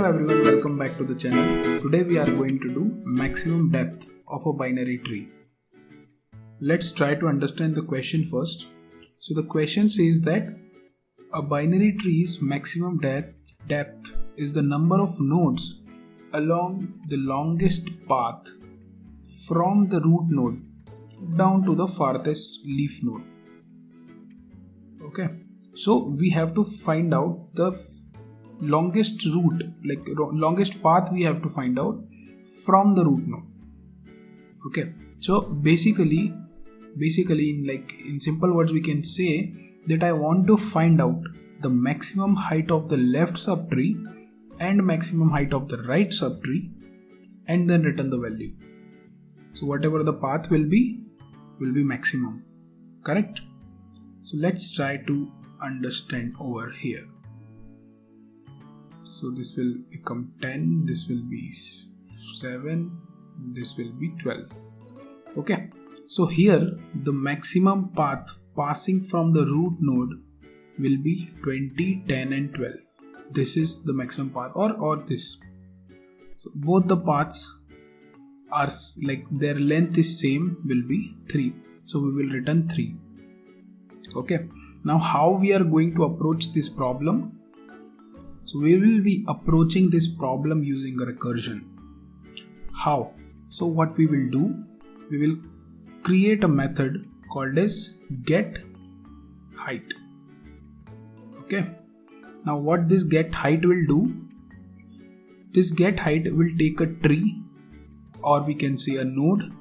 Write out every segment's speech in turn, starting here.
Hello everyone, welcome back to the channel. Today we are going to do maximum depth of a binary tree. Let's try to understand the question first. So the question says that a binary tree's maximum depth is the number of nodes along the longest path from the root node down to the farthest leaf node. Okay, so we have to find out the longest route, longest path we have to find out from the root node. Okay, so basically in simple words we can say that I want to find out the maximum height of the left subtree and maximum height of the right subtree and then return the value. So whatever the path will be maximum, correct? So let's try to understand over here. So this will become 10, this will be 7, this will be 12. Okay, so here the maximum path passing from the root node will be 20, 10 and 12. This is the maximum path or this. So both the paths are their length is same, will be 3. So we will return 3. Okay, now how we are going to approach this problem? So we will be approaching this problem using a recursion. How? So what we will do, we will create a method called as getHeight. Okay. Now what this getHeight will do, this getHeight will take a tree or we can say a node,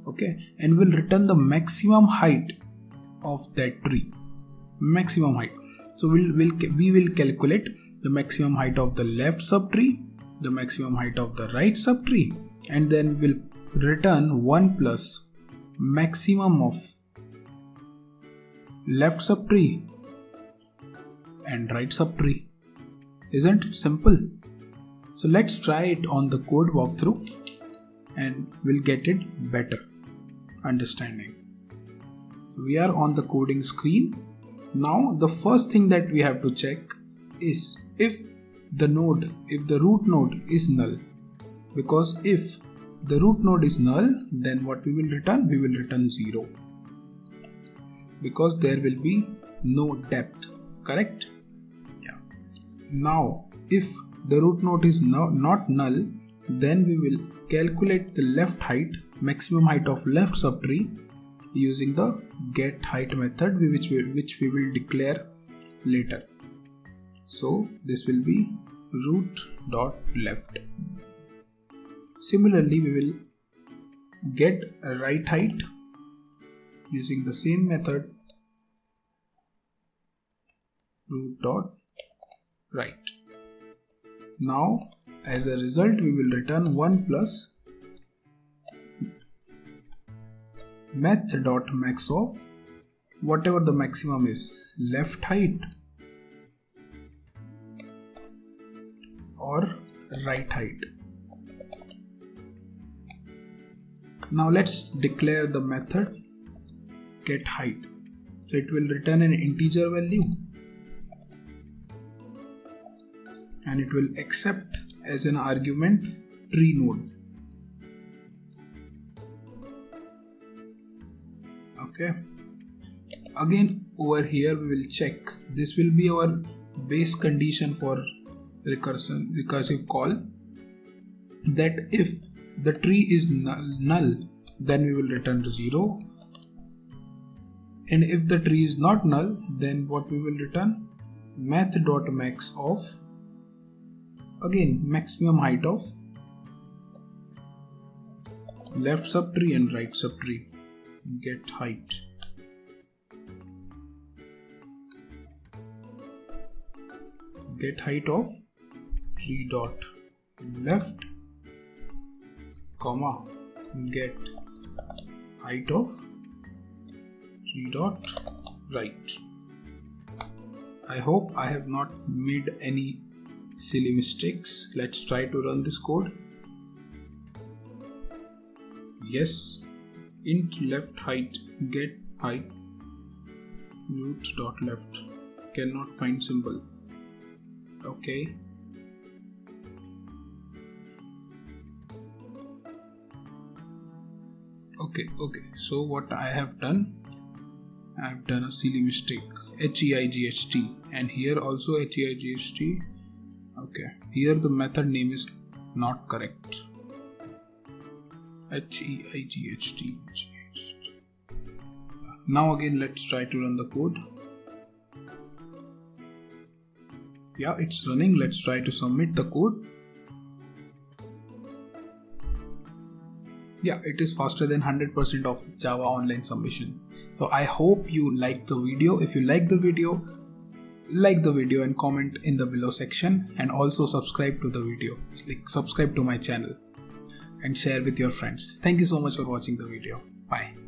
okay, and will return the maximum height of that tree. Maximum height. So we will calculate the maximum height of the left subtree, the maximum height of the right subtree, and then we'll return 1 plus maximum of left subtree and right subtree. Isn't it simple? So let's try it on the code walkthrough and we'll get it better understanding. So we are on the coding screen. Now the first thing that we have to check is if the root node is null, because if the root node is null, then what we will return? We will return 0 because there will be no depth, correct? Yeah. Now if the root node is not null, then we will calculate the left height, maximum height of left subtree using the getHeight method which we will declare later. So this will be root.left. Similarly, we will get a right height using the same method, root.right. Now as a result we will return 1 plus math.max of whatever the maximum is, left height or right height. Now let's declare the method getHeight. So it will return an integer value and it will accept as an argument tree node. Okay, again over here we will check. This will be our base condition for recursive call, that if the tree is null then we will return 0, and if the tree is not null then what we will return? Math.max of again maximum height of left subtree and right subtree. getHeight. getHeight of tree dot left, comma getHeight of tree dot right. I hope I have not made any silly mistakes. Let's try to run this code. Yes. Int left height getHeight root.left, cannot find symbol. Okay, Okay, so what I have done a silly mistake, HEIGHT, and here also HEIGHT. Okay, here the method name is not correct. HEIGHT. Now again let's try to run the code. Yeah, it's running. Let's try to submit the code. Yeah, it is faster than 100% of Java Online submission. So I hope you like the video. If you like the video and comment in the below section, and also subscribe to the video, subscribe to my channel and share with your friends. Thank you so much for watching the video. Bye.